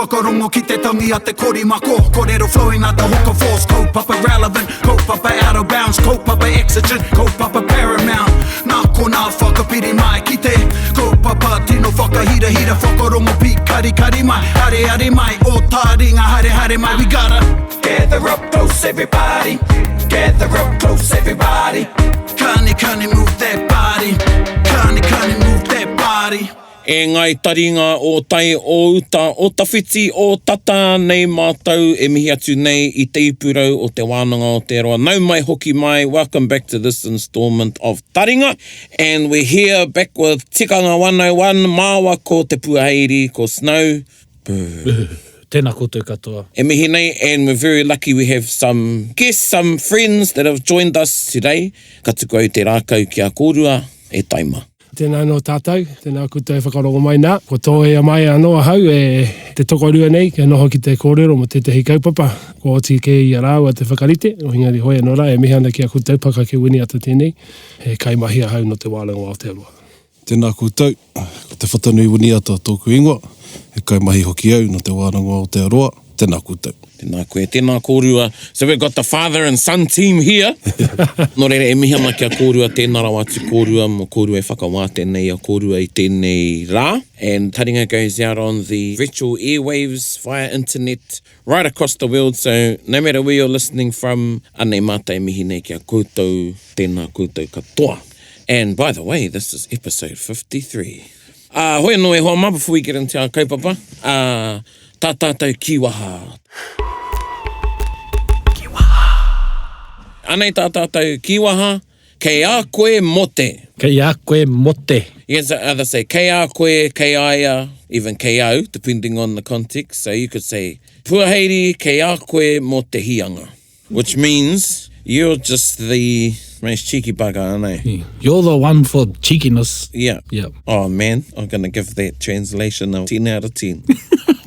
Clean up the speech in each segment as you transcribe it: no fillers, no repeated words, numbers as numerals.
whakarongo ki te tangi a te korimako. Kōrero flowing out the hooker force. Kaupapa relevant, kaupapa out of bounds, kaupapa exigent, kaupapa paramount. Nā kona whakapiri mai ki te kaupapa tino whakahira hira whakarongo pi kari kari mai. Hare hare mai, o Taringa hare hare mai. We gotta gather up close everybody. Gather up close everybody. Kani move that body. Kani move that body. E ngai taringa o tai o uta o tawhiti o tata nei mātou e mihi atu nei I te ipurau o te wānanga o te roa. Nau mai hoki mai, welcome back to this installment of Taringa. And we're here back with Tikanga 101, Māua ko te puaheiri, ko Snow. Tēnā koutou katoa. E mihi nei, and we're very lucky we have some guests, some friends that have joined us today. Ka tuku au te rākau ki a kōrua, e taima. Tēnā no tātou, tēnā koutou whakarongo mai nā. Ko tōhea mai anoa hau te tokorua nei, kia noho ki te kōrero mo te tehi kaupapa. Ko oti ke I a rāua te whakarite, o hingari hoi anō rā, e mihana ki a koutou Pakake wini ata tēnei, he kaimahia hau no te wālanga o Aotearoa. Tēnā koutou, ko te Whatanui wini ata tōku ingoa, he kaimahi hoki au no te wānanga o Aotearoa. Tēnā koutou. Tēnā koe, tēnā kōrua. So we've got the father and son team here. Nō reira, e mihana kia kōrua, tēnā rau atu kōrua, mo kōrua e whakawāte nei, a kōrua I tēnei rā. And Taringa goes out on the virtual airwaves via internet right across the world. So no matter where you're listening from, anei mata e mihi nei kia koutou, tēnā koutou katoa. And by the way, this is episode 53. Hoi anō e hoa ma, before we get into our kaupapa. Tā tātou kiwaha. Anei tā tātou kiwaha, kei a koe mote. Kei a koe mote. You can either say kei a koe, kei aia, even kei au, depending on the context. So you could say, puaheiri kei a koe mo te hianga. Which means, you're just the most cheeky bugger, aren't You're the one for cheekiness. Yeah. Yep. Oh man, I'm going to give that translation a 10 out of 10.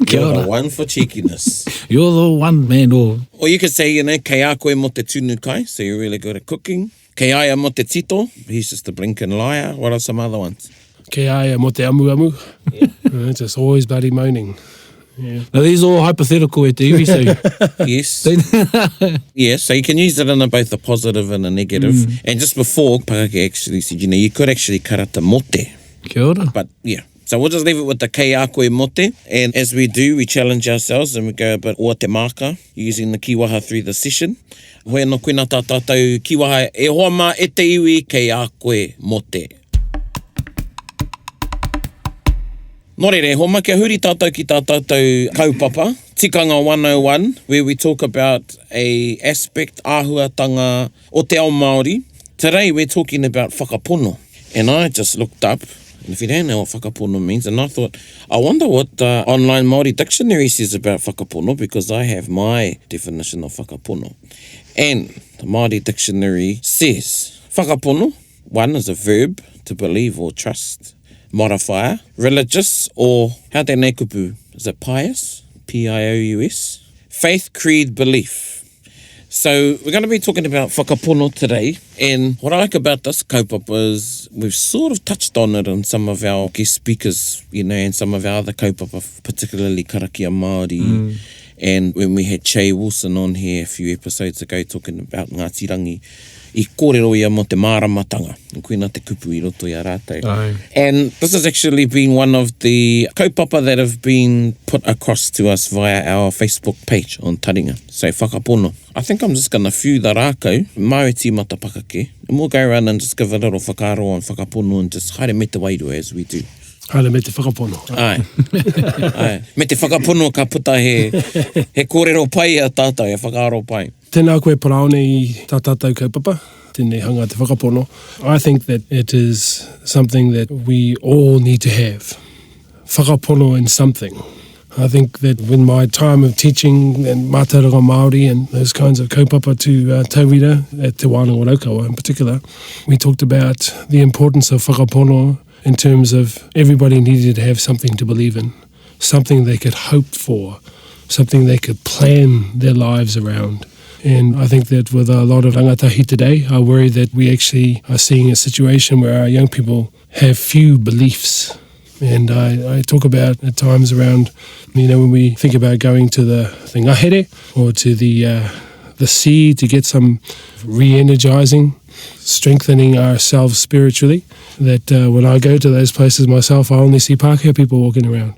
You're the one for cheekiness. You're the one, man. Or you could say, kei a koe mo te tunu kai, so you're really good at cooking. Kei aia mo te tito, he's just a blinking liar. What are some other ones? Kei aia mo te amu. Yeah. Just always bloody moaning. Yeah. Now these are all hypothetical e te iwi, so Yes. Yes, so you can use it in both a positive and a negative. And just before, Pakake actually said, you could actually karata mote. Kia ora. But yeah, so we'll just leave it with the kei a koe mote. And as we do, we challenge ourselves and we go a bit o te maka, using the kiwaha through the session. Hoi anō koe nā tā tātou kiwaha e hoa mā e te iwi kei a koe mote. Nō reire, ho ma kia huri tātou ki tā tātou kaupapa, Tikanga 101, where we talk about a aspect, āhuatanga o te ao Māori. Today we're talking about Whakapono. And I just looked up, and if you don't know what Whakapono means, and I thought, I wonder what the online Māori dictionary says about Whakapono, because I have my definition of Whakapono. And the Māori dictionary says, Whakapono, one is a verb, to believe or trust. Modifier, religious, or how te nei kupu? Is it pious? P-I-O-U-S? Faith, creed, belief. So we're going to be talking about Whakapono today, and what I like about this kaupapa is we've sort of touched on it in some of our guest speakers, and some of our other kaupapa, particularly Karakia Māori, and when we had Che Wilson on here a few episodes ago talking about Ngāti Rangi, I kōrero ia mo te māramatanga. Koina te kupu I roto I a rātou. Aye. And this has actually been one of the kaupapa that have been put across to us via our Facebook page on Taringa. So Whakapono. I think I'm just going to few the rākau, maue tīmata Pakake, and we'll go around and just give a little whakaaro on Whakapono and just haere me te wairua as we do. Haere me te whakapono. Ai. Ai. Me te whakapono ka puta he kōrero pai a tātou, he whakaaro pai. Tēnā koe Paraone I tā tātou kaupapa, tēnei hanga te whakapono. I think that it is something that we all need to have. Whakapono in something. I think that when my time of teaching and mātauranga Māori and those kinds of kaupapa to tauira at Te Wānanga Raukawa in particular, we talked about the importance of whakapono in terms of everybody needed to have something to believe in, something they could hope for, something they could plan their lives around. And I think that with a lot of rangatahi today, I worry that we actually are seeing a situation where our young people have few beliefs. And I talk about at times around, when we think about going to the ngahere or to the sea to get some re-energizing, strengthening ourselves spiritually, that when I go to those places myself, I only see Pakake people walking around.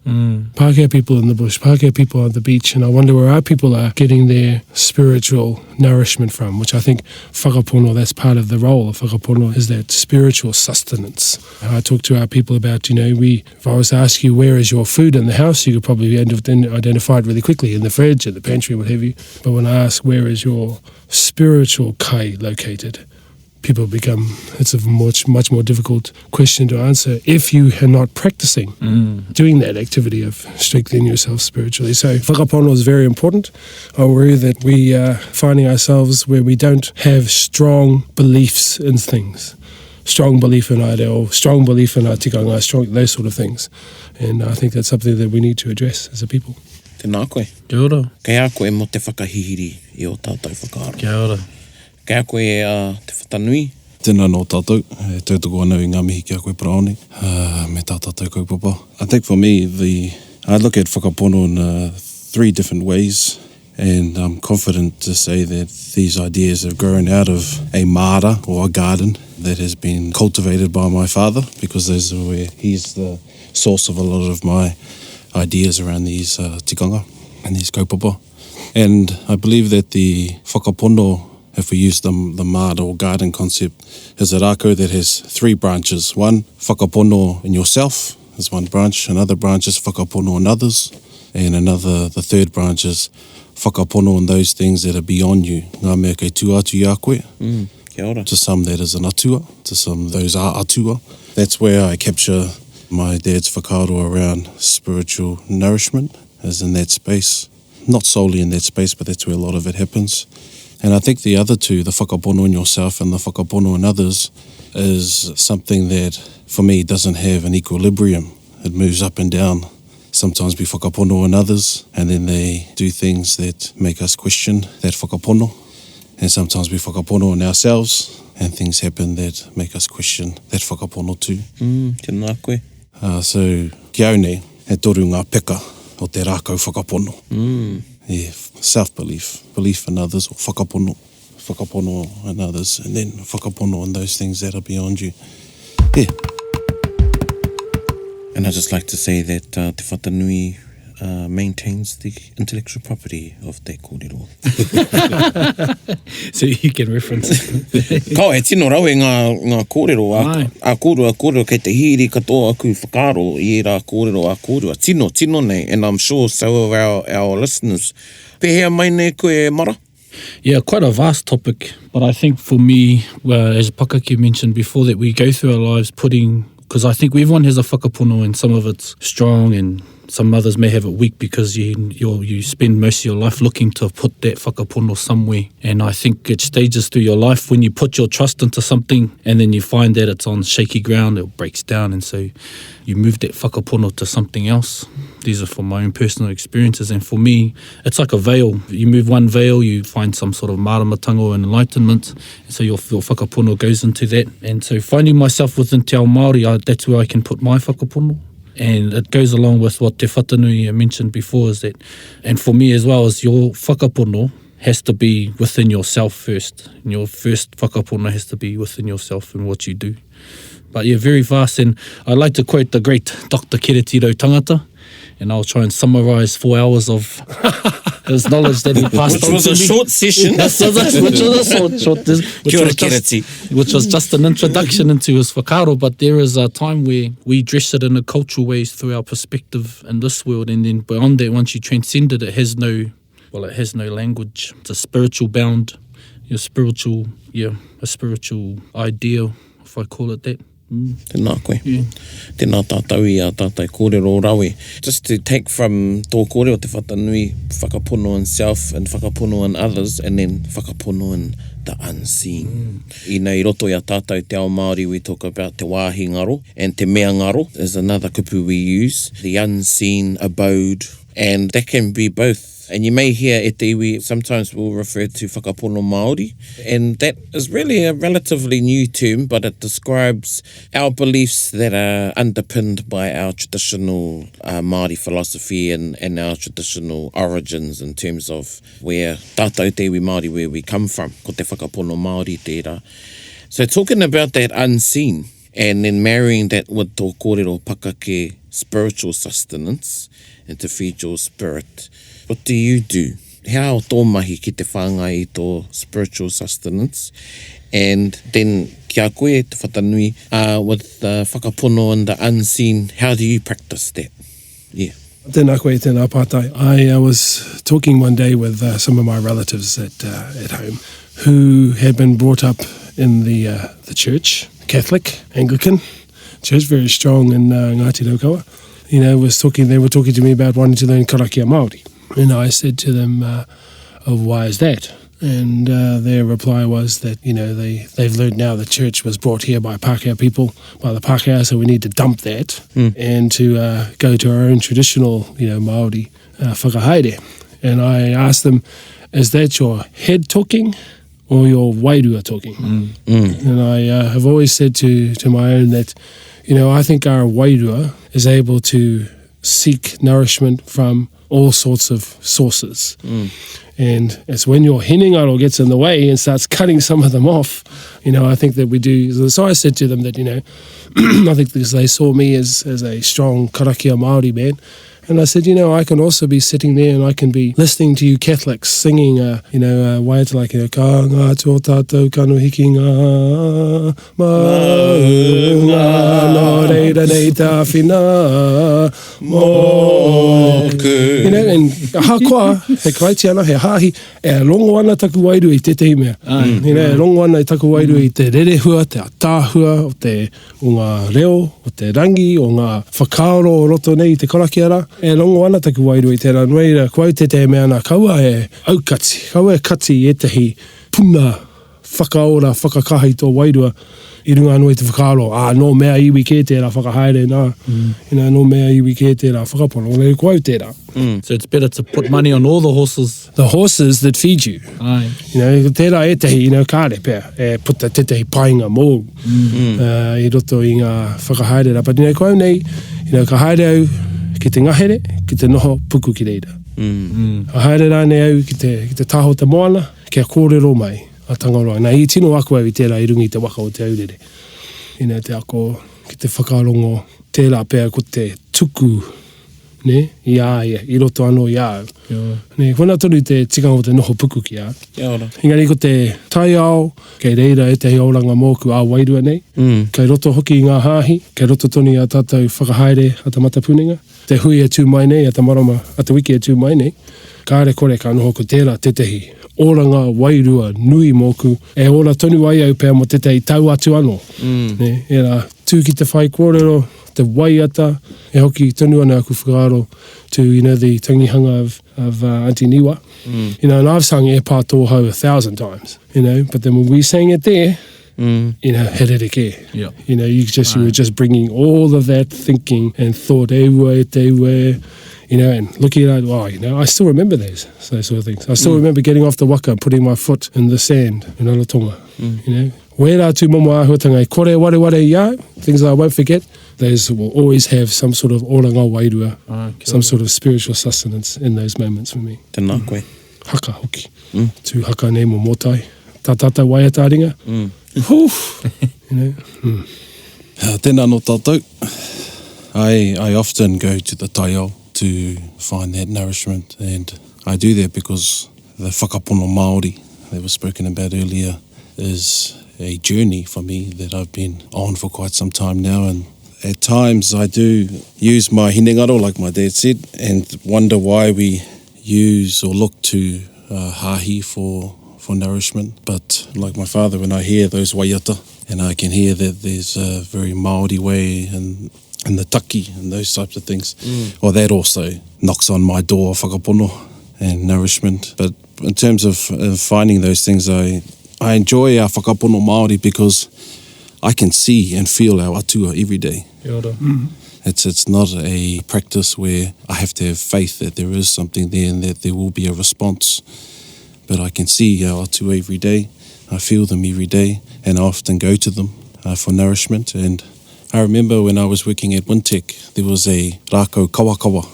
Pakake people in the bush, Pakake people on the beach, and I wonder where our people are getting their spiritual nourishment from, which I think Whakapono, that's part of the role of Whakapono, is that spiritual sustenance. I talk to our people about, if I was to ask you where is your food in the house, you could probably identify it really quickly, in the fridge, in the pantry, what have you. But when I ask where is your spiritual kai located, it's a much more difficult question to answer if you are not practicing doing that activity of strengthening yourself spiritually. So Whakapono is very important. I worry that we are finding ourselves where we don't have strong beliefs in things. Strong belief in our reo, strong belief in our tikanga, those sort of things. And I think that's something that we need to address as a people. Tēnā koe. Kia ora. Kei a koe mo te whakahihiri i o tātou whakaaro. Kia ora. Kei a koe Te Whatanui. Tēnā nō tātou, tautoko anau I ngā mihi kia koe Paraone, me tā tātou kaupapa. I think for me, I look at Whakapono in 3 different ways, and I'm confident to say that these ideas have grown out of a mara or a garden that has been cultivated by my father, because those are where he's the source of a lot of my ideas around these tikanga and these kaupapa. And I believe that the Whakapono, if we use the mara or garden concept, is a rākau that has 3 branches. One, Whakapono in yourself is one branch. Another branch is Whakapono in others. And the 3rd branch is Whakapono in those things that are beyond you. Ngā mea kei tū atu i a koe. Kia ora. To some that is an atua, to some those are atua. That's where I capture my dad's whakaaro around spiritual nourishment, is in that space. Not solely in that space, but that's where a lot of it happens. And I think the other 2, the Whakapono in yourself and the Whakapono in others, is something that, for me, doesn't have an equilibrium. It moves up and down. Sometimes we Whakapono in others, and then they do things that make us question that Whakapono. And sometimes we Whakapono in ourselves, and things happen that make us question that Whakapono too. Tēnā koe. So, ki au nei, he toru ngā peka o te rākau Whakapono. Yeah, self-belief, belief in others, or Whakapono in others, and then Whakapono in those things that are beyond you. Yeah. And I'd just like to say that Te Whatanui maintains the intellectual property of te kōrero. So you can reference it. Kau e tino rau e ngā kōrero a kōrero kei te hiri katoa aku whakaaro I rā kōrero a kōrero. Tino nei, and I'm sure so are our listeners. Pehea mai nei koe Mara? Yeah, quite a vast topic. But I think for me, as Pakake mentioned before, that we go through our lives because I think everyone has a whakapono and some of it's strong and some others may have it weak because you spend most of your life looking to put that whakapono somewhere. And I think it stages through your life when you put your trust into something and then you find that it's on shaky ground, it breaks down, and so you move that whakapono to something else. These are from my own personal experiences, and for me, it's like a veil. You move one veil, you find some sort of maramatanga and enlightenment, and so your whakapono goes into that. And so finding myself within Te Ao Māori, that's where I can put my whakapono. And it goes along with what Te Whatanui mentioned before, is that, and for me as well, is your whakapono has to be within yourself first. And your first whakapono has to be within yourself and what you do. But yeah, very vast. And I like to quote the great Dr. Keretiro Tangata, and I'll try and summarise 4 hours of his knowledge that he passed on to me. Which was a short session. Which was just an introduction into his whakaaro, but there is a time where we dress it in a cultural ways through our perspective in this world, and then beyond that, once you transcend it, it has no language. It's a spiritual bound, a spiritual idea, if I call it that. Tēnā koe. Tēnā tātou I a tātai kōrero rawe. Just to take from tō kōrero Te Whatanui, whakapono in self and whakapono in others, and then whakapono in the unseen. I nei roto I a tātou Te Ao Māori, we talk about te wāhi ngaro, and te mea ngaro is another kupu we use. The unseen abode And that can be both. And you may hear e te iwi, sometimes we'll refer to Whakapono Māori. And that is really a relatively new term, but it describes our beliefs that are underpinned by our traditional Māori philosophy and our traditional origins in terms of where tātou te iwi Māori, where we come from. Ko te Whakapono Māori tērā. So talking about that unseen, and then marrying that with tō kōrero Pakake spiritual sustenance and to feed your spirit. What do you do? How tō mahi ki te whāngai i tō spiritual sustenance? And then kia koe, Te Whatanui, with the whakapono and the unseen, how do you practice that? Yeah. Tēnā koe, tēnā pātai. I was talking one day with some of my relatives at home who had been brought up in the church, Catholic, Anglican church, very strong in Ngāti Raukawa. You know, they were talking to me about wanting to learn karakia Māori. And I said to them, why is that? And their reply was that, you know, they've learned now the church was brought here by Pakake people, by the Pakake, so we need to dump that and to go to our own traditional, you know, Māori whakahaere. And I asked them, is that your head talking or your wairua talking? And I have always said to my own that, you know, I think our wairua is able to seek nourishment from all sorts of sources. And it's when your hinengaro gets in the way and starts cutting some of them off, you know, I think that we do. So I said to them that, you know, I think because they saw me as a strong karakia Māori man, and I said, you know, I can also be sitting there and I can be listening to you Catholics singing, you know, waiata like, you know, ka ngā tō tātou kanu hiki ngā maunga nō reira nei tā whina mōku. You know, and hakoa, he kaiti ana, he hahi, e rongo ana taku wairu i te te mea. You know, e rongo ana i taku wairu i te rerehua, te atāhua, o ngā reo, o te rangi, o ngā whakaaro o roto nei te karakiara. E rongo ana taku wairu i tērā nueira, kua te te mea ana, kaua e aukati, kaua e kati e tehi puna whakaora, whakakahi tō wairua i runga anō i te whakaaro. Nō mea iwi kē tērā whakahaere nā, you know, nō mea iwi kē tērā whakapono, o kua tērā. So it's better to put money on all the horses. The horses that feed you. Aye. You know, tērā e tehi, you know, kāre pēr, e puta te tehi painga mō, i roto i ngā whakahaere rā. But, you know, kua nei, you know, ka haere au, ki te ngahere, ki te noho puku ki reira. A haere rāne au ki te taho te moana, kia kōrero mai a tangaroa. Nā i tino aku au i tērā i rungi te waka o te aurere. You know, te ako ki te whakarongo, tērā pēr ko te tuku, ne, i āia, i roto anō i āu. Ne, kona tonu te tikanga o te noho puku ki ā. Engari ko te tai ao, kei reira e tehi auranga mōku ā wairua nei. Kei roto hoki i ngā hāhi, kei roto tonu a tātou whakahaere a tamata puninga. Te hui e tū mai nei, a te marama, a te wiki e tū mai nei. Kāre kore ka noho ko tērā te tehi oranga wairua nui mōku. E ora tonu ai au pēr mo te tehi tau atu anō. Ne, e rā tū ki te whai kōrero, te waiata, e hoki tonu ana aku whakaaro to, you know, the tangihanga of Auntie Niwa. You know, and I've sung E Pā Tō Hau 1,000 times, you know, but then when we sang it there, you know, herereke. You know, you were just bringing all of that thinking and thought, they were, you know, and looking at, wow, you know, I still remember those sort of things. I still remember getting off the waka and putting my foot in the sand in Alatonga, you know. Wera tū momo āhuatanga i kore ware ia, things that I won't forget, those will always have some sort of oranga wairua, some sort of spiritual sustenance in those moments for me. Tēnā koe. Haka hoki. Tū haka nei mo motai. Tā tātou waia Taringa. You know. Tēnā no tātou. I often go to the taiao to find that nourishment, and I do that because the whakapono Māori that was spoken about earlier is a journey for me that I've been on for quite some time now, and at times I do use my hinengaro, like my dad said, and wonder why we use or look to hahi for nourishment. But like my father, when I hear those waiata, and I can hear that there's a very Māori way and the taki and those types of things, well, that also knocks on my door of whakapono and nourishment. But in terms of finding those things, I enjoy our whakapono Māori because I can see and feel our atua every day. It's not a practice where I have to have faith that there is something there and that there will be a response. But I can see our atua every day. I feel them every day, and I often go to them for nourishment. And I remember when I was working at Wintec, there was a rākau kawakawa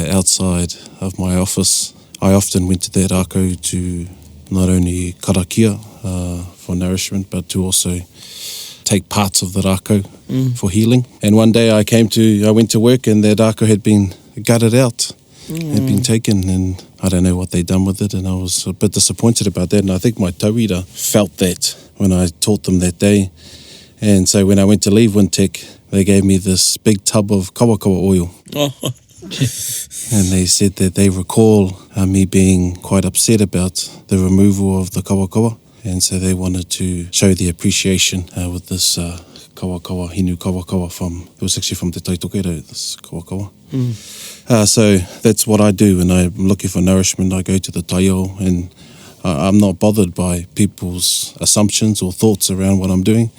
outside of my office. I often went to that rākau to not only karakia for nourishment, but to also take parts of the rākau for healing. And one day I went to work and that rākau had been gutted out, had been taken, and I don't know what they'd done with it, and I was a bit disappointed about that. And I think my tauira felt that when I taught them that day. And so when I went to leave Wintec, they gave me this big tub of kawakawa oil. And they said that they recall me being quite upset about the removal of the kawakawa. And so they wanted to show the appreciation with this kawakawa, hinu kawakawa it was actually from Te Taitokero, this kawakawa. So that's what I do when I'm looking for nourishment. I go to the taiao, and I'm not bothered by people's assumptions or thoughts around what I'm doing.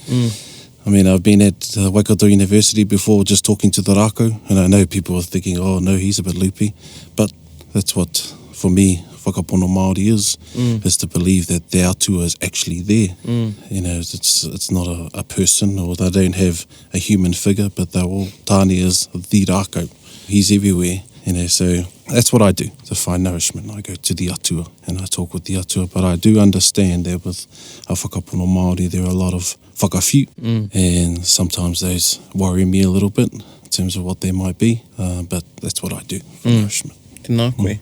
I mean, I've been at Waikato University before just talking to the rākau, and I know people are thinking, oh no, he's a bit loopy. But that's what, for me, Whakapono Māori is to believe that the atua is actually there. You know, it's not a person, or they don't have a human figure, but they're all, Tāne is the rākau. He's everywhere, you know, so that's what I do to find nourishment. I go to the atua and I talk with the atua, but I do understand that with a Whakapono Māori there are a lot of whakawhiu, and sometimes those worry me a little bit in terms of what they might be, but that's what I do for nourishment. Tēnā koe.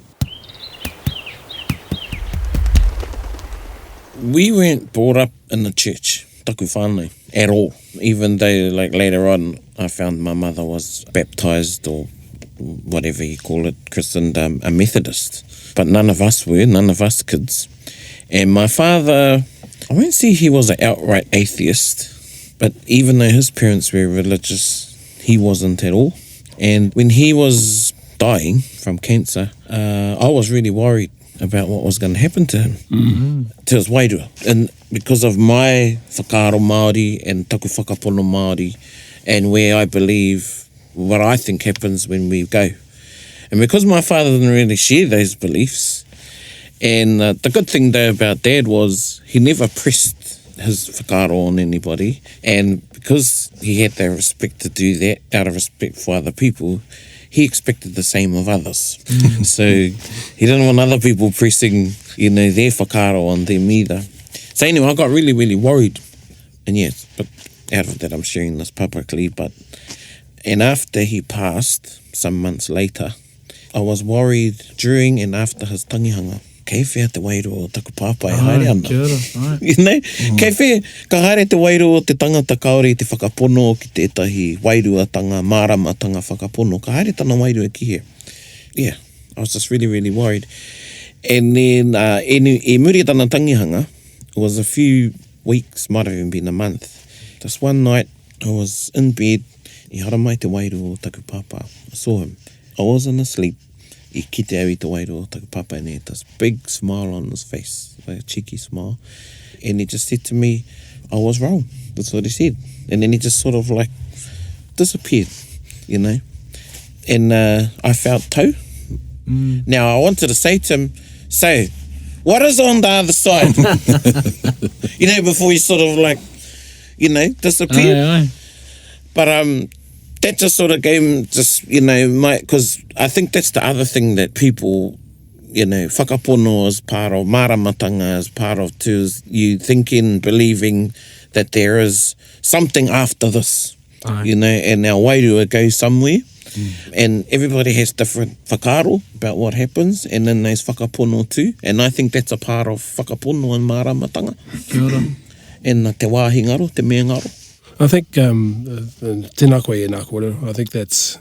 We weren't brought up in the church, taku whānau, at all. Even though, like, later on, I found my mother was baptised, or whatever you call it, christened a Methodist. But none of us kids. And my father, I won't say he was an outright atheist, but even though his parents were religious, he wasn't at all. And when he was dying from cancer, I was really worried about what was going to happen to him, to his wairua. And because of my whakaaro Māori and taku whakapono Māori, and where I believe what I think happens when we go. And because my father didn't really share those beliefs, and the good thing though about Dad was he never pressed his whakaaro on anybody, and because he had the respect to do that out of respect for other people, he expected the same of others. So he didn't want other people pressing, you know, their whakaaro on them either. So anyway, I got really, really worried. And yes, but out of that I'm sharing this publicly, and after he passed, some months later, I was worried during and after his tangihanga. Kei whea te wairua o taku pāpai haere ana. You know? Kei whea, ka haere te wairua o te tangata kaore te whakapono ki te etahi wairuatanga, māramatanga whakapono. Ka haere tana wairua ki here. Yeah, I was just really, really worried. And then, e muri tana tangihanga, it was a few weeks, might have even been a month. Just one night, I was in bed, I hara mai te wairua o taku pāpā. I saw him. I wasn't asleep. I kite au I te wairua o taku pāpā, and he had this big smile on his face, like a cheeky smile. And he just said to me, I was wrong. That's what he said. And then he just sort of like disappeared, you know. And I felt tau. Now I wanted to say to him, so, what is on the other side? You know, before he sort of like, you know, disappeared. Aye. But that just sort of gave him just, you know, because I think that's the other thing that people, you know, whakapono is part of, māramatanga is part of too, is you thinking, believing that there is something after this, you know, and our wairua goes somewhere. And everybody has different whakaaro about what happens, and then there's whakapono too. And I think that's a part of whakapono and māramatanga. Kia ora. And te wāhi ngaro, te mea ngaro. I think tēnā koe e nā kōrero. I think that's,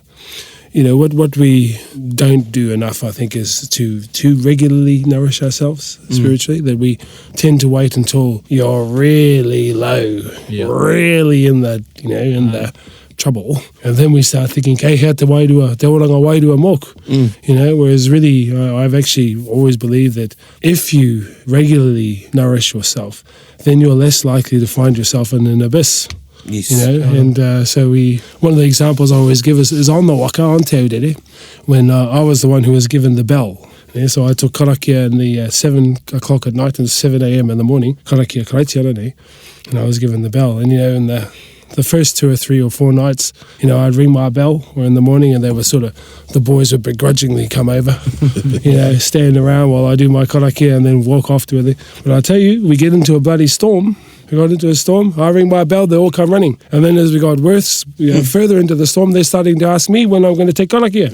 you know, what we don't do enough, I think, is to regularly nourish ourselves spiritually, that we tend to wait until you're really low, really in the, you know, in the trouble, and then we start thinking, kei hea te wairua, te oranga wairua mok, you know, whereas really I've actually always believed that if you regularly nourish yourself, then you're less likely to find yourself in an abyss. Yes. You know, and so one of the examples I always give is on the waka, on Te Whatanui, when I was the one who was given the bell. Yeah, so I took karakia in the 7 o'clock at night and 7 a.m. in the morning, karakia karaitiana nei, and I was given the bell. And, you know, in the first 2 or 3 or 4 nights, you know, I'd ring my bell or in the morning and they were the boys would begrudgingly come over, you know, stand around while I do my karakia and then walk off to it. But I tell you, we get into a bloody storm. We got into a storm, I ring my bell, they all come running. And then as we got worse, further into the storm, they're starting to ask me when I'm going to take karakia.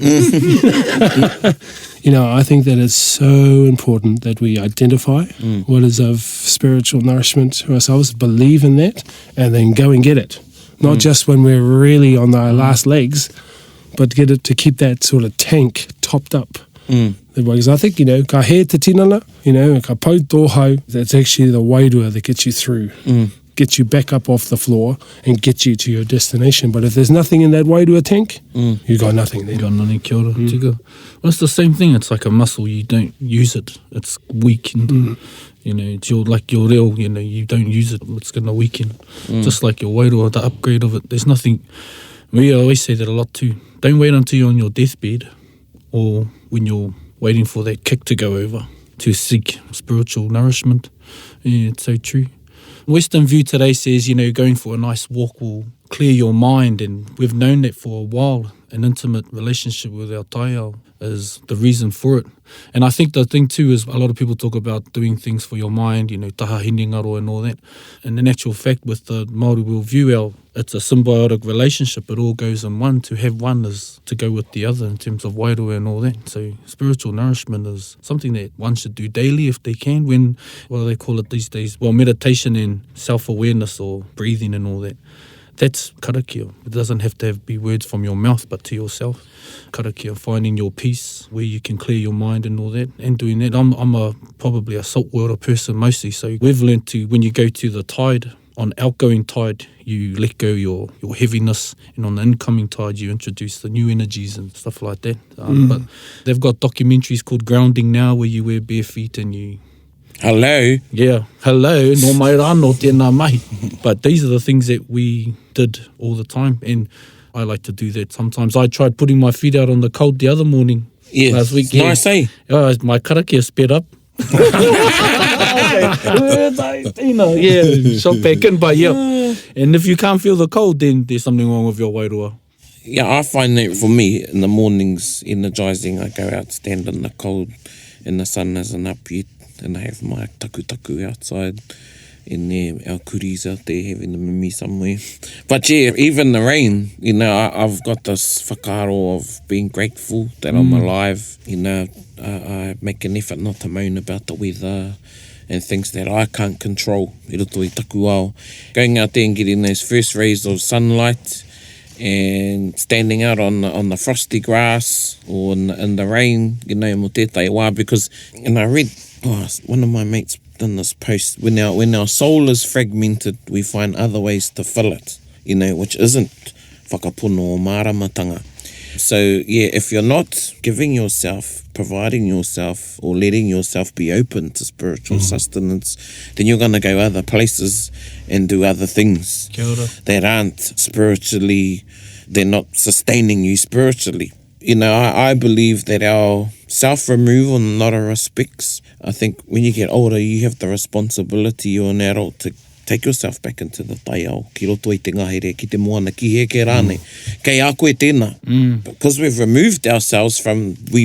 You know, I think that it's so important that we identify what is of spiritual nourishment to ourselves, believe in that, and then go and get it. Not just when we're really on our last legs, but get it to keep that sort of tank topped up. Because I think, you know, ka he te tinana, you know, ka pau tō hau, that's actually the wairua that gets you through, gets you back up off the floor and gets you to your destination. But if there's nothing in that wairua tank, you got nothing there. You got nothing, kia ora, tika. Well, it's the same thing. It's like a muscle. You don't use it. It's weakened. You know, it's like your reo, you know, you don't use it. It's going to weaken. Just like your wairua, the upgrade of it. There's nothing. We always say that a lot too. Don't wait until you're on your deathbed or when you're waiting for that kick to go over to seek spiritual nourishment. Yeah, it's so true. Western view today says, you know, going for a nice walk will clear your mind, and we've known that for a while. An intimate relationship with our taiao is the reason for it. And I think the thing too is a lot of people talk about doing things for your mind, you know, taha hini ngaro and all that. And in actual fact, with the Māori worldview, it's a symbiotic relationship. It all goes in one. To have one is to go with the other in terms of wairua and all that. So spiritual nourishment is something that one should do daily if they can. When, what do they call it these days? Well, meditation and self-awareness or breathing and all that. That's karakia. It doesn't have to be words from your mouth, but to yourself. Karakia, finding your peace where you can clear your mind and all that, and doing that. I'm probably a saltwater person mostly, so we've learned to, when you go to the tide, on outgoing tide, you let go your heaviness, and on the incoming tide, you introduce the new energies and stuff like that. But they've got documentaries called Grounding now, where you wear bare feet and you... Hello. Yeah, hello, no mai rano tēnā mai. But these are the things that we did all the time, and I like to do that sometimes. I tried putting my feet out on the cold the other morning. Yeah, last week. nice, eh? My karakia sped up. Yeah, shot back in, but yeah. And if you can't feel the cold, then there's something wrong with your wairua. Yeah, I find that for me, in the mornings, energising. I go out, stand in the cold, in the sun as an upbeat, and I have my taku outside, and there, our kuris out there having the mimi somewhere. But yeah, even the rain, you know, I've got this whakaaro of being grateful that I'm alive. You know, I make an effort not to moan about the weather and things that I can't control. I roto I taku ao. Going out there and getting those first rays of sunlight and standing out on the frosty grass or in the rain, you know, mo tētai wā, because, and I read, one of my mates done this post, when our soul is fragmented, we find other ways to fill it, you know, which isn't whakapono or māramatanga. So yeah, if you're not giving yourself, providing yourself, or letting yourself be open to spiritual sustenance, then you're going to go other places and do other things that aren't spiritually, they're not sustaining you spiritually. You know, I believe that our self-removal in a lot of respects, I think when you get older, you have the responsibility, you're an adult, to take yourself back into the taiao. Ki roto I te ngahere, ki te moana, ki he ke rāne. Kei a koe tēnā. Because we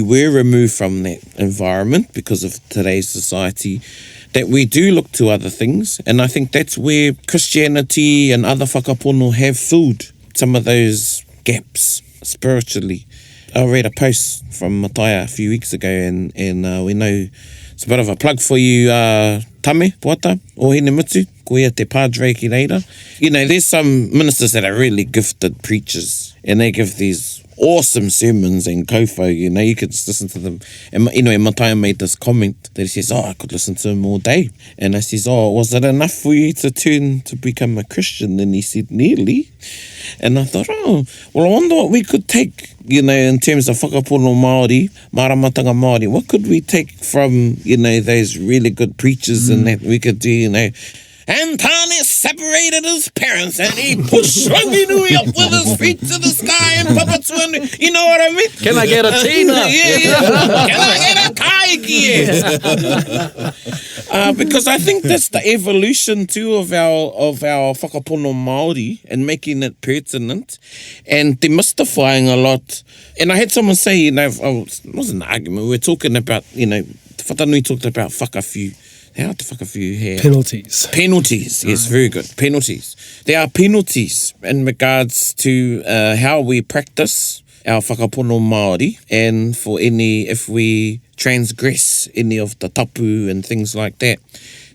were removed from that environment because of today's society, that we do look to other things. And I think that's where Christianity and other whakapono have filled some of those gaps spiritually. I read a post from Mataia a few weeks ago, and we know it's a bit of a plug for you, Tame, Puata, o Hine Mutu, ko ia te Padre ki reira. You know, there's some ministers that are really gifted preachers, and they give these awesome sermons and kofo, you know, you could just listen to them. And, you know, Mataia made this comment that he says, I could listen to him all day. And I says, was it enough for you to turn to become a Christian? And he said, nearly. And I thought, well, I wonder what we could take, you know, in terms of whakapono Māori, māramatanga Māori. What could we take from, you know, those really good preachers and that we could do, you know, And Tane separated his parents and he pushed Ranginui up with his feet to the sky and Papa Tuanu. You know what I mean? Can I get a tina? Yeah. Can I get a kaiki? Because I think that's the evolution too of our Whakapono Māori and making it pertinent and demystifying a lot. And I had someone say, you know, it wasn't an argument, we were talking about, you know, Te Whatanui talked about whakawhiu. How to whakawhiu here? Penalties. Penalties, yes, very good. Penalties. There are penalties in regards to how we practice our Whakapono Māori and for if we transgress any of the tapu and things like that.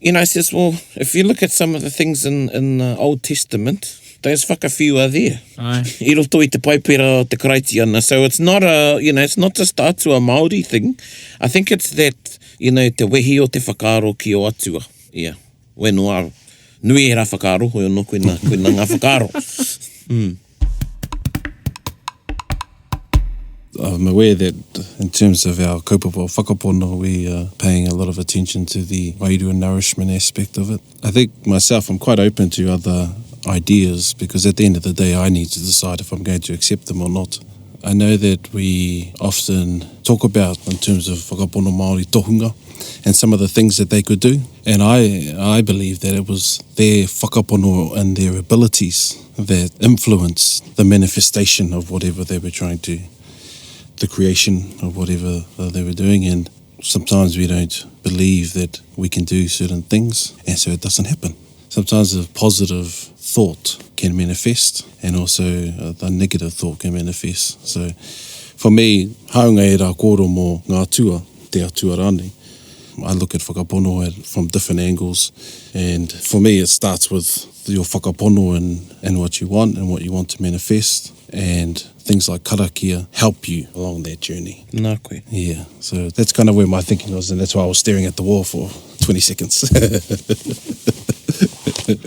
You know, I says, well, if you look at some of the things in the Old Testament, those whakawhiu are there. Aye. I roto I te paipera o te karaitiana. So it's not it's not just a Atua Māori thing. I think it's that, you know, te wehi o te whakaaro ki o atua. Yeah. Whenua nui e rā whakaaro, hoi ono koe ngā whakaaro. I'm aware that in terms of our kaupapa whakapono, we are paying a lot of attention to the wairu and nourishment aspect of it. I think myself, I'm quite open to other ideas because at the end of the day, I need to decide if I'm going to accept them or not. I know that we often talk about in terms of Whakapono Māori tohunga and some of the things that they could do. And I believe that it was their whakapono and their abilities that influenced the manifestation of whatever they were trying to, the creation of whatever they were doing. And sometimes we don't believe that we can do certain things, and so it doesn't happen. Sometimes a positive thought can manifest, and also the negative thought can manifest. So for me, haunga e rā kōro mō ngā tua, te atua rānei. I look at whakapono from different angles, and for me it starts with your whakapono and what you want to manifest, and things like karakia help you along that journey. Nā koe. Yeah, so that's kind of where my thinking was, and that's why I was staring at the wall for 20 seconds.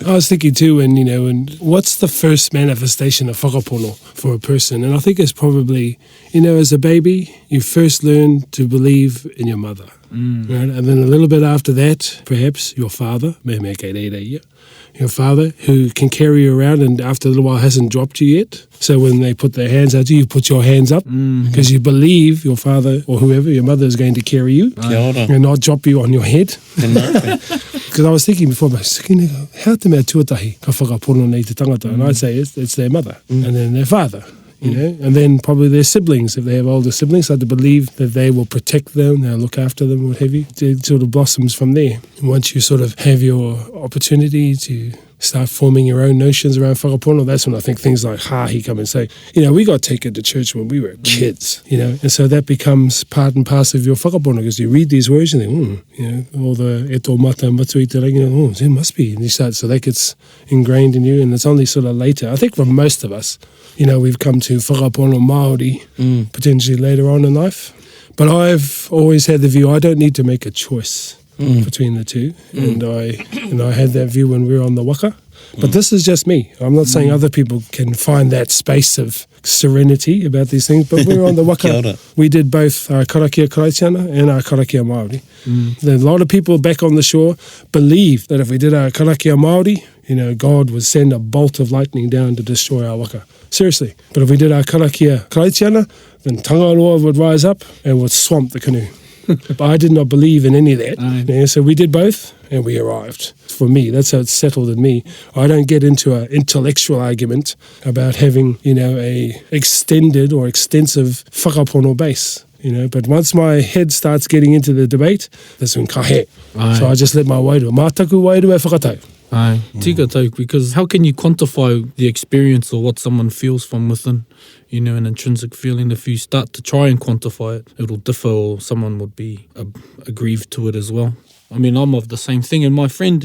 I was thinking too, and what's the first manifestation of whakapono for a person? And I think it's probably, as a baby, you first learn to believe in your mother. Right? And then a little bit after that, perhaps your father, your father, who can carry you around and after a little while hasn't dropped you yet. So when they put their hands out to you, you put your hands up because you believe your father or whoever, your mother, is going to carry you and not drop you on your head. Because I was thinking before, how te mea tuatahi ka whakapono nei te tangata? And I'd say it's their mother and then their father. And then probably their siblings, if they have older siblings, I have to believe that they will protect them, they'll look after them, what have you. It sort of blossoms from there. And once you sort of have your opportunity to start forming your own notions around whakapono, that's when I think things like hahi come and say, we got taken to church when we were kids, and so that becomes part and parcel of your whakapono because you read these words and think, all the eto mata matu i te rangi, there must be. And you start, so that gets ingrained in you, and it's only sort of later. I think for most of us, we've come to whakapono Māori potentially later on in life. But I've always had the view I don't need to make a choice between the two. And I had that view when we were on the waka. But this is just me. I'm not saying other people can find that space of serenity about these things, but we were on the waka. We did both our karakia karaitiana and our karakia Māori. A lot of people back on the shore believe that if we did our karakia Māori, God would send a bolt of lightning down to destroy our waka. Seriously. But if we did our karakia karaitiana, then Tangaroa would rise up and would swamp the canoe. But I did not believe in any of that. So we did both and we arrived. For me, that's how it's settled in me. I don't get into an intellectual argument about having, a extended or extensive whakapono base. But once my head starts getting into the debate, that's when kahe. So I just let my wairu. Mātaku wairu e whakatau. Aye, tika tau, because how can you quantify the experience or what someone feels from within, an intrinsic feeling? If you start to try and quantify it, it'll differ or someone would be aggrieved to it as well. I mean, I'm of the same thing, and my friend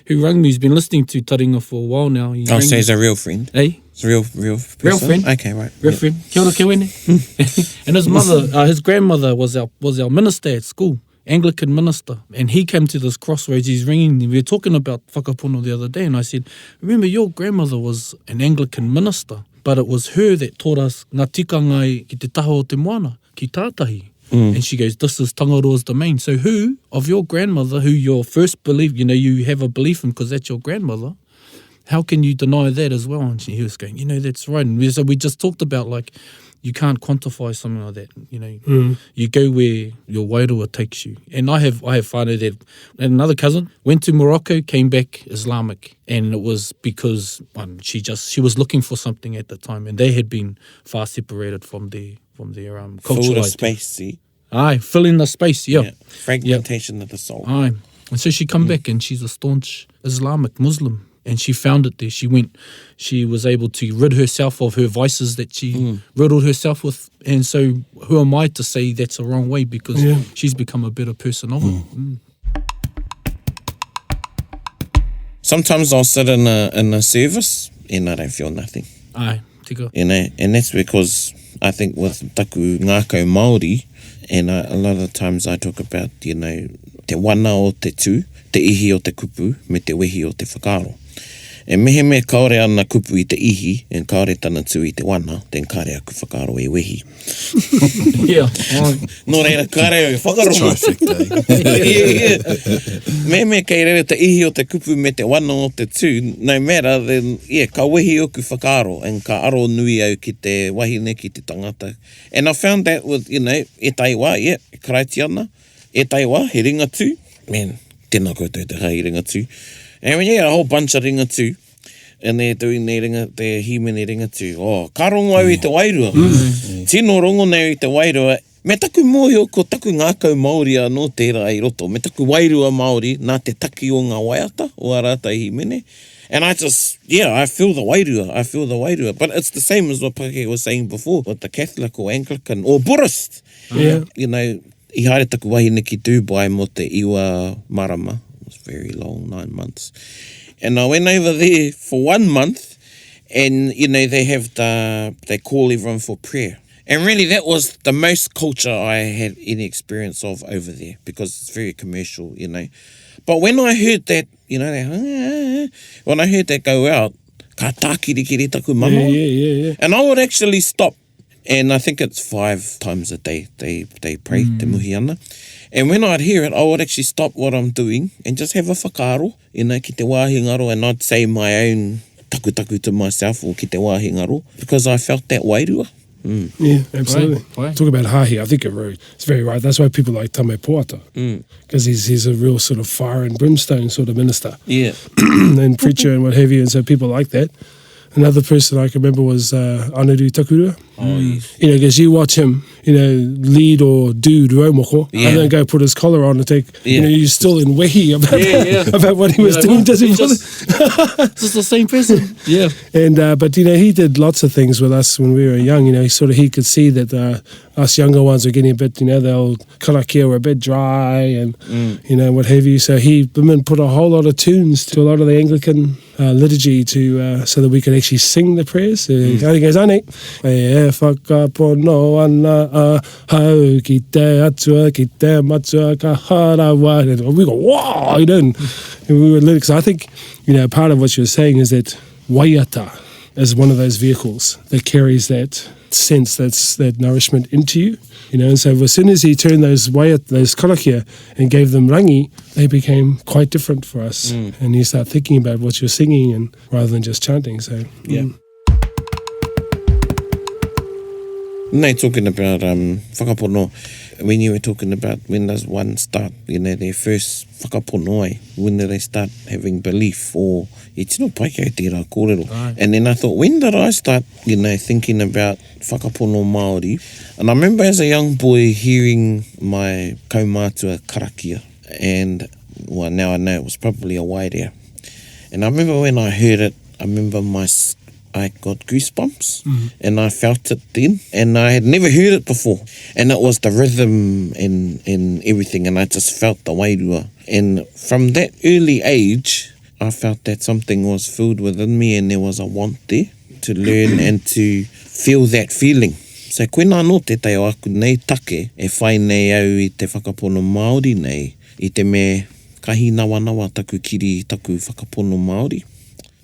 who rang me, he's been listening to Taringa for a while now. So he's a real friend? Eh? It's a real person? Real friend. Okay, right. Real friend. Kia ora, Kewene. And his mother, his grandmother was our minister at school. Anglican minister, and he came to this crossroads. He's ringing. We were talking about whakapono the other day, and I said, remember, your grandmother was an Anglican minister, but it was her that taught us ngā tikanga ki te taha o te moana, ki tātahi. And she goes, this is Tangaroa's domain. So who of your grandmother, who your first belief, you know, you have a belief in because that's your grandmother, how can you deny that as well? And he was going, you know, that's right. And so we just talked about, like, you can't quantify something like that. You know, you go where your wairua takes you. And I have whānau that, and another cousin went to Morocco, came back Islamic, and it was because she was looking for something at the time, and they had been far separated from their cultural Fill the identity. space, see? Aye, fill in the space, yeah. Fragmentation of the soul. Aye. And so she come back, and she's a staunch Islamic Muslim. And she found it there. She was able to rid herself of her vices that she riddled herself with. And so who am I to say that's a wrong way, because she's become a better person of it. Sometimes I'll sit in a service and I don't feel nothing. Aye, tika. You know, and that's because I think with taku ngākau Māori, and a lot of the times I talk about, you know, te wana o te tū, te ihi o te kupu, me te wehi o te whakaaro. E mehe me kaore ana kupu I te ihi, and kaore tana tū I te wana, then kare aku whakaaro e wehi. Yeah. Nō reira, kare au whakaaro. Mehe me kei reira te ihi o te kupu me te wana o te tū, no matter, then, ka wehi oku whakaaro, and ka aro nui au ki te wahine, ki te tangata. And I found that with, you know, e tai wā, e karaiti ana, e tai wā, he ringa tū. Man, tēnā koutou te hai ringa tū. And when you get a whole bunch of ringa tū, and they're doing their ringa, their himene ringa tū, ka rongo au I te wairua. Tino rongo nei I te wairua. Me taku mōhio ko taku ngākau Māori anō tērā I roto. Me taku wairua Māori, nā te taki o ngā waiata, o a rātai himene. And I just, I feel the wairua. But it's the same as what Pakake was saying before, with the Catholic or Anglican or Buddhist. You know, I haere taku wahine ki Dubai mo te iwa marama. It was very long, 9 months. And I went over there for 1 month, and, you know, they call everyone for prayer. And really that was the most culture I had any experience of over there, because it's very commercial, you know. But when I heard that, you know, when I heard that go out, ka tākiri taku mama. And I would actually stop. And I think it's 5 times a day they pray te muhi ana. And when I'd hear it, I would actually stop what I'm doing and just have a whakaaro, you know, ki te wāhi ngaro, and I'd say my own taku to myself, or ki te wāhi ngaro, because I felt that wairua. Yeah, absolutely. Right. Talk about hahi, I think it's very right. That's why people like Tame Poata, because he's a real sort of fire and brimstone sort of minister. Yeah. And preacher and what have you, and so people like that. Another person I can remember was Anaru Takurua. You know, because you watch him, you know, lead or do duomoko, and then go put his collar on and take, you know, you're still in wehi about what he was doing. Does he? Just the same person. Yeah. And but you know, he did lots of things with us when we were young. You know, he could see that us younger ones were getting a bit, you know, the old karakia were a bit dry, and you know, what have you. So he put a whole lot of tunes to a lot of the Anglican liturgy to so that we could actually sing the prayers. He goes, ane, e whakapono ana hau ki te atua ki te matua ka harawa. And we go, wow, you know, and we were lyrics. I think, you know, part of what you're saying is that waiata is one of those vehicles that carries that sense, that nourishment into you. You know, and so as soon as he turned those karakia and gave them rangi, they became quite different for us. And you start thinking about what you're singing, and rather than just chanting. So Nei, talking about whakapono, when you were talking about when does one start, you know, their first whakapono, when do they start having belief, or I tino pai kei tērā kōrero. And then I thought, when did I start, you know, thinking about whakapono Māori? And I remember as a young boy hearing my kaumātua karakia, and, well, now I know it was probably a wairea. And I remember when I heard it, I remember I got goosebumps, and I felt it then, and I had never heard it before, and it was the rhythm and everything, and I just felt the wairua. And from that early age, I felt that something was filled within me, and there was a want there to learn and to feel that feeling. So koe nā no te teo aku nei take e whai nei au I te whakapono Māori nei, I te me kahi nawa taku kiri taku whakapono Māori.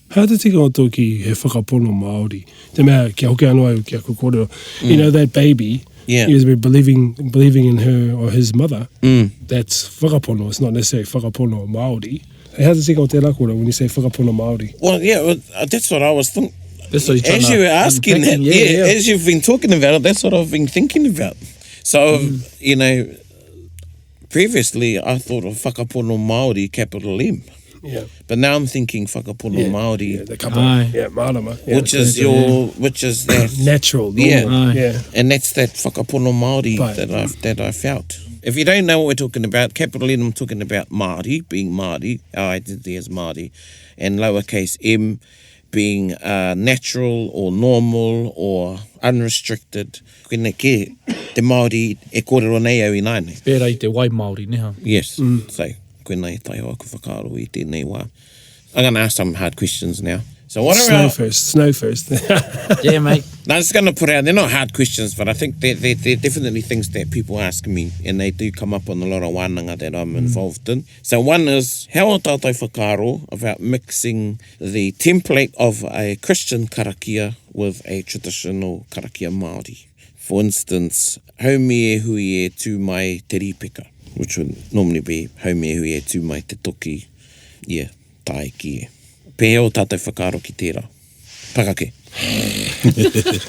How te tika o tō ki he whakapono Māori? Te mea, kia hoki anō au ki aku kōrero. You know, that baby Yeah. He was believing in her or his mother. That's whakapono. It's not necessarily whakapono Māori. How's the second o te lakura when you say whakapono Māori? Well, yeah, that's what I was thinking. That's what you're trying As to you were asking that, unpacking, as you've been talking about it, that's what I've been thinking about. So, you know, previously I thought of whakapono Māori, capital M. Yeah. But now I'm thinking whakapono Māori, Yeah, the couple. Aye. Yeah, marama. Yeah, which is that natural. Normal. Yeah. Aye. Yeah. and that's that whakapono Māori Right. that I felt. If you don't know what we're talking about, capital M, I'm talking about Māori, being Māori, our identity as Māori, and lowercase m being natural or normal or unrestricted. Koenei ke, te Māori e kōrero nei au I nāne. Pērā I te wai Māori, neha. Yes, so koenei tai o aku whakaaro I tēnei wā. I'm going to ask some hard questions now. So what Snow are first. Yeah, mate. No, I'm just going to put out, they're not hard questions, but I think they're definitely things that people ask me, and they do come up on a lot of wānanga that I'm involved in. So one is, how o tātou whakaaro about mixing the template of a Christian karakia with a traditional karakia Māori? For instance, haumie hui e tū mai te ripeka, which would normally be haumie hui e tū mai te toki, tae ki e. Pēhea o tātou whakaaro ki tērā. Pakake.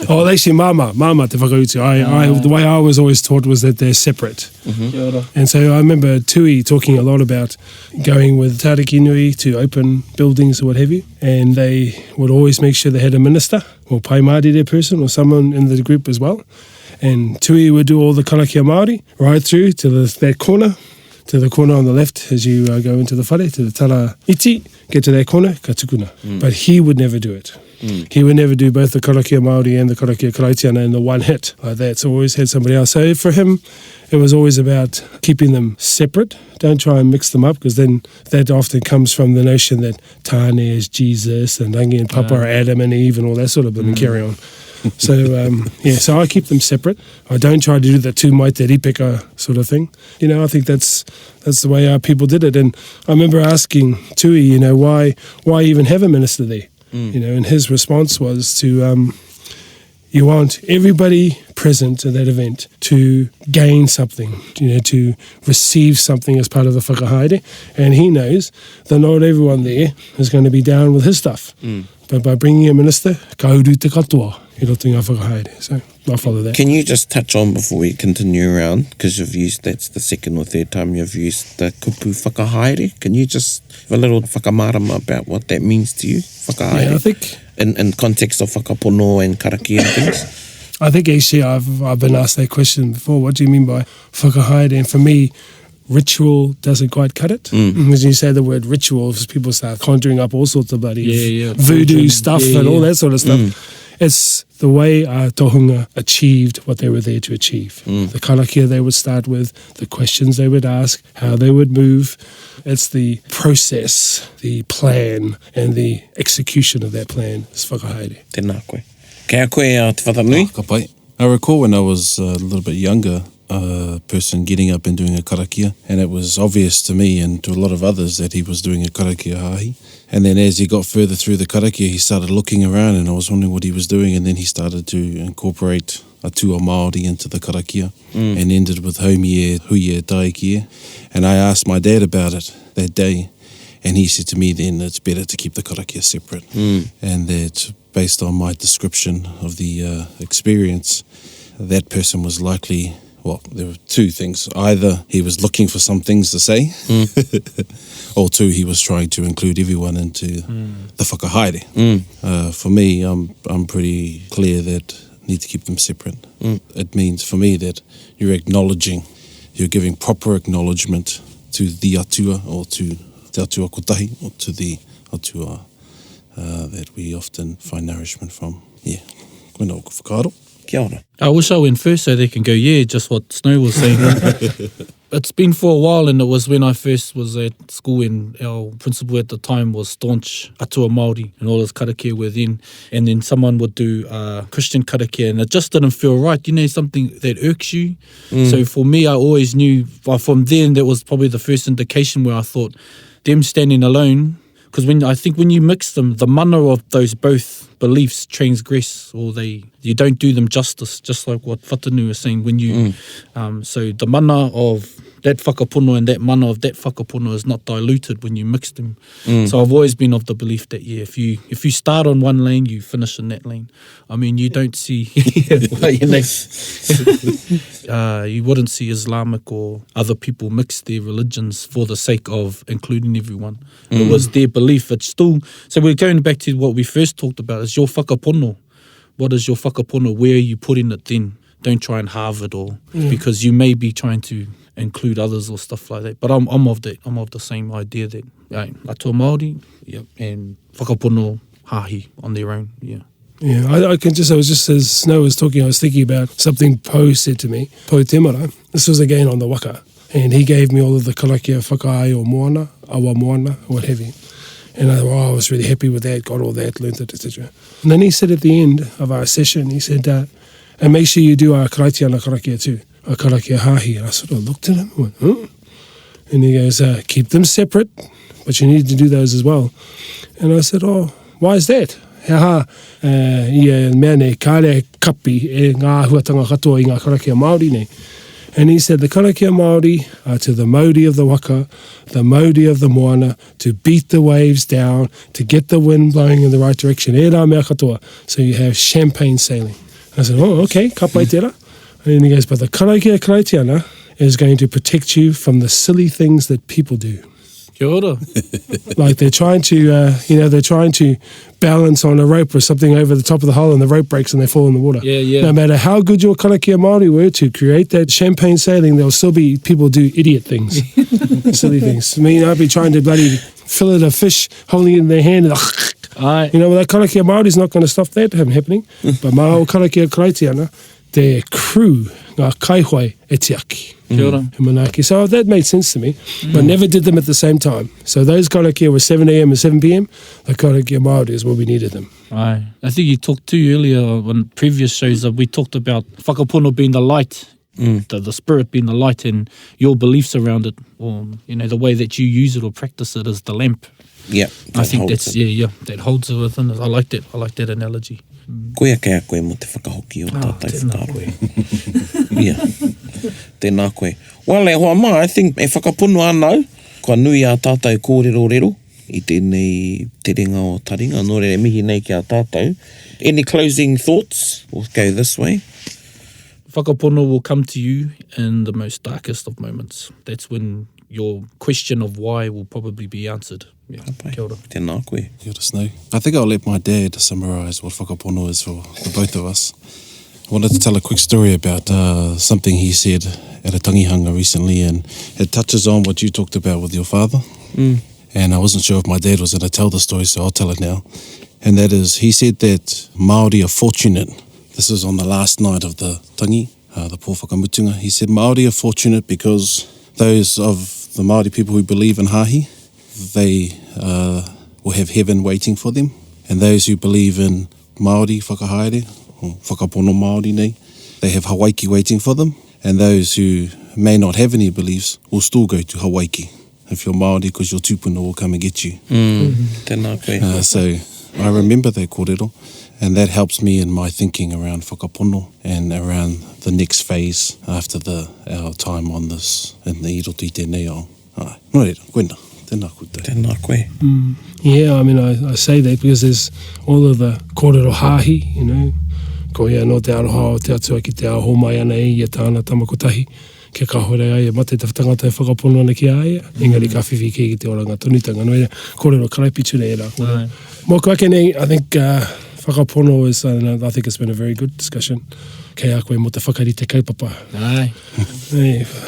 Oh, they say mama te whakautu. The way I was always taught was that they're separate. Kia ora. And so I remember Tui talking a lot about going with Taringa to open buildings or what have you, and they would always make sure they had a minister or pai Māori person or someone in the group as well. And Tui would do all the karakia Māori right through to that corner, to the corner on the left as you go into the whare, to the tala iti, get to that corner, ka tukuna. But he would never do it. He would never do both the karakia Māori and the karakia Karaitiana in the one hit like that. So always had somebody else. So for him, it was always about keeping them separate. Don't try and mix them up, because then that often comes from the notion that Tāne is Jesus and Rangi and Papa are Adam and Eve and all that sort of and carry on. So, so I keep them separate. I don't try to do the tū mai te ripeka sort of thing. You know, I think that's the way our people did it. And I remember asking Tui, you know, why even have a minister there? You know, and his response was to, you want everybody present at that event to gain something, you know, to receive something as part of the whakahaere. And he knows that not everyone there is going to be down with his stuff. But by bringing a minister, ka uru te katoa I roto i ngā whakahaere. So I follow that. Can you just touch on before we continue around, because you've used, that's the second or third time you've used the kupu whakahaere. Can you just have a little whakamarama about what that means to you, whakahaere? Yeah, I think in context of whakapono and karakia and things. I think actually I've been asked that question before. What do you mean by whakahaere? And for me, ritual doesn't quite cut it. When you say the word rituals, people start conjuring up all sorts of bloody voodoo stuff and all that sort of stuff. It's the way our tohunga achieved what they were there to achieve. The karakia they would start with, the questions they would ask, how they would move. It's the process, the plan, and the execution of that plan is whakahaere. Tēnā koe. Kia koe Te Whatanui. Ka pai. I recall when I was a little bit younger, a person getting up and doing a karakia, and it was obvious to me and to a lot of others that he was doing a karakia hahi. And then as he got further through the karakia, he started looking around, and I was wondering what he was doing, and then he started to incorporate a tua Māori into the karakia and ended with haumie hui e tae ki e. And I asked my dad about it that day, and he said to me then it's better to keep the karakia separate, and that based on my description of the experience, that person was likely, well, there were two things. Either he was looking for some things to say, or two, he was trying to include everyone into the whakahaere. For me, I'm pretty clear that need to keep them separate. It means for me that you're giving proper acknowledgement to the atua, or to te atua kotahi, or to the atua that we often find nourishment from. Yeah. Koe nō ku whakaaro. Kia ora. I wish I went first so they can go, just what Snow was saying. It's been for a while, and it was when I first was at school, and our principal at the time was staunch atua Māori, and all his karakia were then. And then someone would do Christian karakia, and it just didn't feel right. You know, something that irks you. So for me, I always knew, from then, that was probably the first indication where I thought, them standing alone, because when you mix them, the mana of those both beliefs transgress, or you don't do them justice, just like what Whatanui was saying. When you, so the mana of that whakapono and that mana of that whakapono is not diluted when you mix them. So I've always been of the belief that, if you start on one lane, you finish in that lane. I mean, you don't see, you wouldn't see Islamic or other people mix their religions for the sake of including everyone. It was their belief. It's still, so we're going back to what we first talked about, is your whakapono. What is your whakapono? Where are you putting it then? Don't try and halve it all, because you may be trying to include others or stuff like that. But I'm of the same idea that atua Māori, and whakapono hahi on their own, Yeah, I was just, as Snow was talking, I was thinking about something Po said to me, Po Temara. This was again on the waka. And he gave me all of the karakia whakaai o moana, awa moana, what have you. And I was really happy with that, got all that, learned it, etc. And then he said at the end of our session, he said, and make sure you do our karaitiana karakia too, our karakia hahi. And I sort of looked at him and went, huh? And he goes, keep them separate, but you need to do those as well. And I said, why is that? Ia mea nei kāre kapi e ngā huatanga katoa i ngā karakia Māori nei. And he said, the karakia Māori are to the mauri of the waka, the mauri of the moana, to beat the waves down, to get the wind blowing in the right direction. E rā mea katoa. So you have champagne sailing. And I said, okay, ka pai tērā. And then he goes, but the karakia karaitiana is going to protect you from the silly things that people do. Kia ora. Like they're trying to balance on a rope or something over the top of the hole, and the rope breaks and they fall in the water. Yeah. No matter how good your karakia Māori were to create that champagne sailing, there'll still be people do idiot things, silly things. I mean, I'd be trying to bloody fillet a fish, holding it in their hand, and that karakia Māori's not going to stop that from happening. But mā o karakia karaitiana, their crew, ngā kaihoi e tiaki. Kia ora. So that made sense to me, but never did them at the same time. So those karakia were 7 a.m. and 7 p.m. The karakia Māori is where we needed them. I think you talked too earlier on previous shows that we talked about whakapono being the light, the spirit being the light, and your beliefs around it, or the way that you use it or practice it as the lamp. Yeah, I think that's that holds it within it. I like that analogy. Koia kea koe mo te whakahoki o tātou whakaroe. Yeah, tēnā koe. Well, hoa mā, I think e whakapono anau, kua nui a tātou kōrero i tēnei te ringa o Taringa, nō re mihi nei ki a tātou. Any closing thoughts? We'll go this way. Whakapono will come to you in the most darkest of moments. That's when your question of why will probably be answered. Yeah. Kia ora. Tēnā koe. Kia ora, Snow. I think I'll let my dad summarise what whakapono is for the both of us. I wanted to tell a quick story about something he said at a tangihanga recently, and it touches on what you talked about with your father. And I wasn't sure if my dad was going to tell the story, so I'll tell it now. And that is, he said that Māori are fortunate. This was on the last night of the tangi, the pō whakamutunga. He said Māori are fortunate because those of the Māori people who believe in hahi, they will have heaven waiting for them. And those who believe in Māori whakahaere, or whakapono Māori nei, they have Hawaiki waiting for them. And those who may not have any beliefs will still go to Hawaiki if you're Māori, because your tupuna will come and get you. Tēnā koe. So I remember that kōrero, and that helps me in my thinking around whakapono and around the next phase after our time on this in the iroti tēnei ao. Nō reira, koena. Tēnā koutou. Tēnā koe. Yeah, I mean, I say that because there's all of the kōrero hahi, ko ia no te aroha o te atua ki te aho mai ana i tāna tamakotahi. Ke ka hore ai, mate te tangata e whakapono ana ki aia, engari ka whiwhi ki te oranga tonitanga. No kōrero karaipitu nei rā. Mō kuake nei, I think whakapono is, I think it's been a very good discussion. Kei a koe mo te whakarite kaupapa.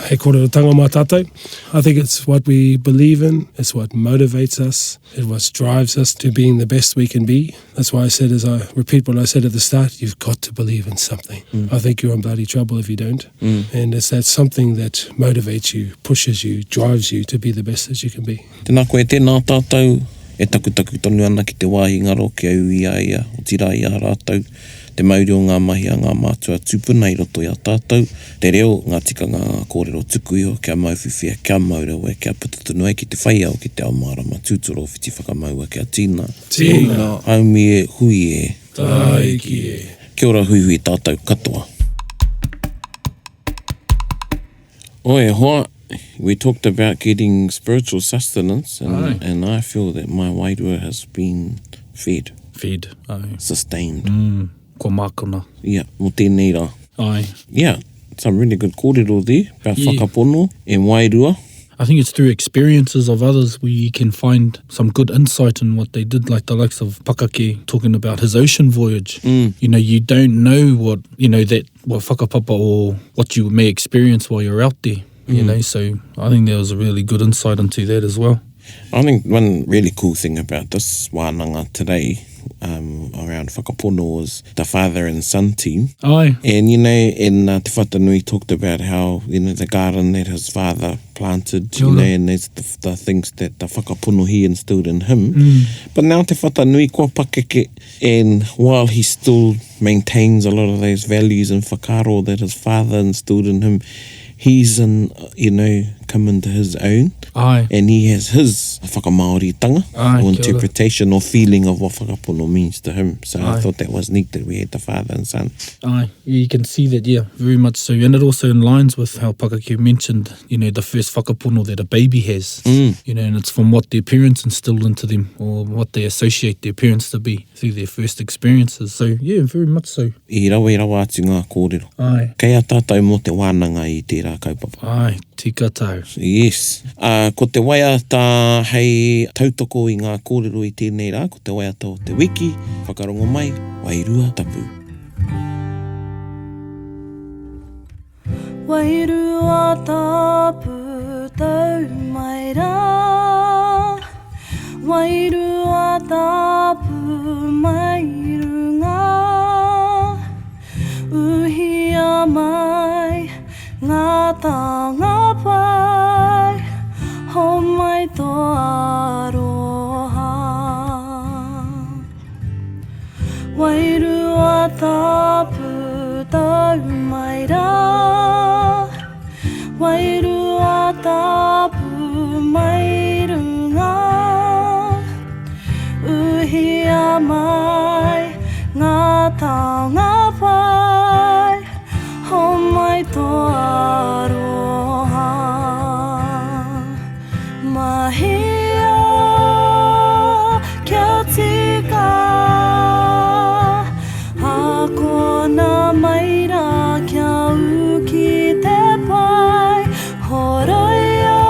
Hei kōrero tanga mā tātou. I think it's what we believe in, it's what motivates us, it's what drives us to being the best we can be. That's why I said, as I repeat what I said at the start, you've got to believe in something. I think you're in bloody trouble if you don't. And it's that something that motivates you, pushes you, drives you to be the best that you can be. Tēnā koe, tēnā tātou, e taku tonu ana ki te wāhi ngaro, ki au ia, o tira ia rātou, te mauri o ngā mahi a ngā mātua tupuna i roto i a tātou, te reo ngā tikanga ngā kōrero tuku iho, kia mauwhiwhia, kia maurau e, kia putatunua ki te whaia o ki te ao mārama tūtoro whiti whakamaua kia tīna. Tīna. Aumi e hui e, Taiki. Kia ora hui hui tātou katoa. Oe hoa, we talked about getting spiritual sustenance and I feel that my wairua has been fed, sustained. Ko mākona. Yeah, mo tēnei rā. Ai. Yeah, some really good kōrero there about whakapono and wairua. I think it's through experiences of others where you can find some good insight in what they did, like the likes of Pakake talking about his ocean voyage. You know, you don't know what whakapapa or what you may experience while you're out there, you know, so I think there was a really good insight into that as well. I think one really cool thing about this wānanga today around Whakapono was the father and son team. Aye. And, you know, in Te Whatanui talked about how, you know, the garden that his father planted, you know, and there's the things that the Whakapono he instilled in him. But now Te Whatanui kua Pakake, and while he still maintains a lot of those values and whakaro that his father instilled in him, he's, come into his own. Aye. And he has his whakamaoritanga or interpretation or feeling of what Whakapono means to him. So I thought that was neat that we had the father and son. Aye, you can see that, yeah, very much so. And it also aligns with how Pakake mentioned, you know, the first whakapono that a baby has, you know, and it's from what their parents instilled into them or what they associate their parents to be through their first experiences. So, yeah, very much so. I rawa atu ngā kōrero. Aye. Kei a tātou mo te wānanga i tērā kaupapa. Aye, tika tau. Yes. Ko te waia tā hei tautoko i ngā kōrero i tēnei rā, ko te waia tā o te wiki, whakarongo mai, wairua tapu. Wairua tapu tau mai rā, wairua tapu mai runga, uhia mai ngā tanga pai, ho mai tō aroha. Wairua tapu tau mai rā, wairua tapu mai runga, uhia mai ngā taonga pai, ho mai tō aroha. Mahia kia tika, a kona mai rā kia uki te pai, horoia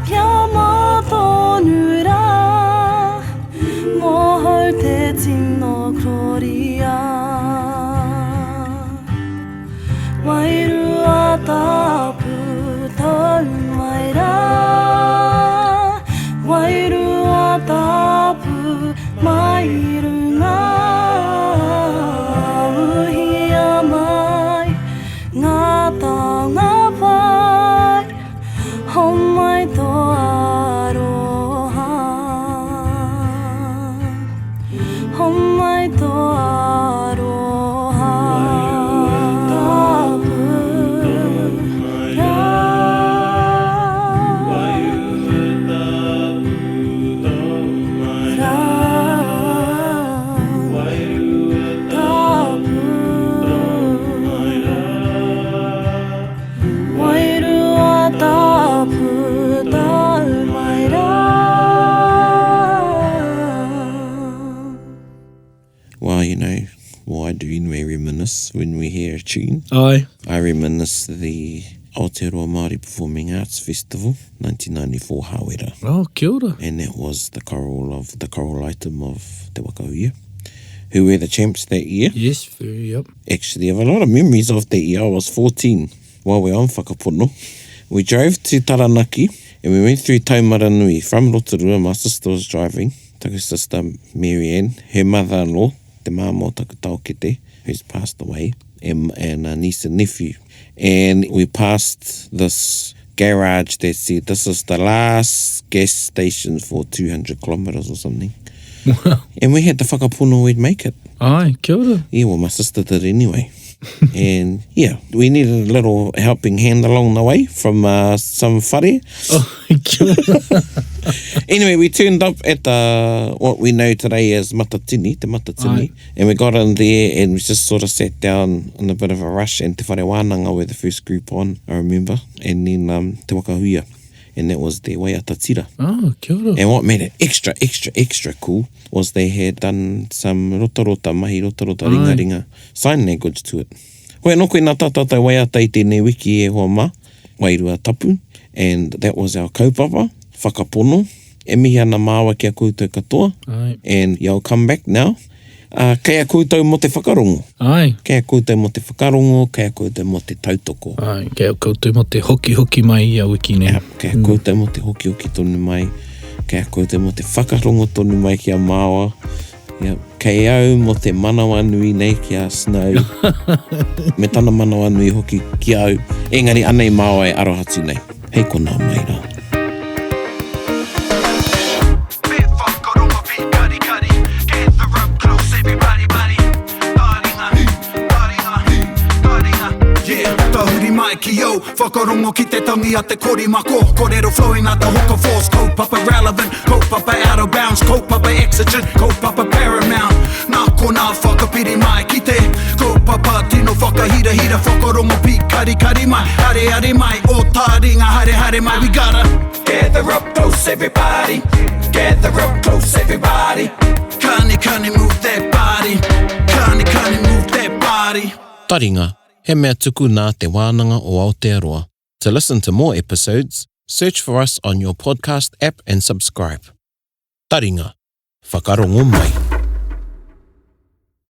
kia mātonu rā, mohau te tino kroria. Wairua tapu tau mai rā, wairua tapu mai runga, uhia mai ngā taonga pai, ho mai tō aroha, ho mai tō aroha. Well, you know, why do we reminisce when we hear a tune? Aye. I reminisce the Aotearoa Māori Performing Arts Festival, 1994 Hawera. Oh, kia ora. And that was the choral item of Te Wakahuia, who were the champs that year. Yes, very, yep. Actually, I have a lot of memories of that year. I was 14 while we were on Whakapono. We drove to Taranaki and we went through Taumaranui. From Rotorua, my sister was driving. Taku sister Marianne, her mother-in-law, te māmo taku taukete, who's passed away, and a niece and nephew. And we passed this garage that said, this is the last gas station for 200 kilometres or something. And we had the whakapono we'd make it. Aye, kia ora. Yeah, well, my sister did anyway. And yeah, we needed a little helping hand along the way from some whare. Oh, kia ora. Anyway, we turned up at what we know today as Matatini, te Matatini, and we got in there and we just sort of sat down in a bit of a rush, and Te Whare Wānanga were the first group on, I remember, and then Te Wakahuia, and that was the Waiatatira. Oh, kia ora. And what made it extra cool was they had done some rotarota, mahi rotarota, ringa sign language to it. Koe no koe nā tātātai waiata I tēnei wiki e hoa mā, wairua tapu, and that was our kaupapa, Whakapono, e mihi ana māua kia koutou katoa, Ai. and you'll come back now. Kei a koutou mo te whakarongo. Ai. Kei a koutou mo te whakarongo, kei a koutou mo te tautoko. Ai, kei a koutou mo te hoki mai I a wiki nei. Kei a koutou mo te hoki tonu mai, kei a koutou mo te whakarongo tonu mai ki a māua, kei au mo te manawa nui nei ki a Snow, me tana manawa nui hoki ki au, engari anei māua e arohatu nei. Hei kona mai rā. Yo, whakarongo ki te tangi a te korimako, korero flowing out the hooker force, kaupapa relevant, kaupapa out of bounds, kaupapa exigent, kaupapa paramount. Nā ko nā whakapiri mai ki te kaupapa tino whakahira whakarongo pi kari mai, hare mai, o Taringa hare mai. We gotta gather up close everybody, gather up close everybody. Kani move that body, kani move that body. Taringa. He mea tuku nā te wānanga o Aotearoa. To listen to more episodes, search for us on your podcast app and subscribe. Taringa, whakarongo mai.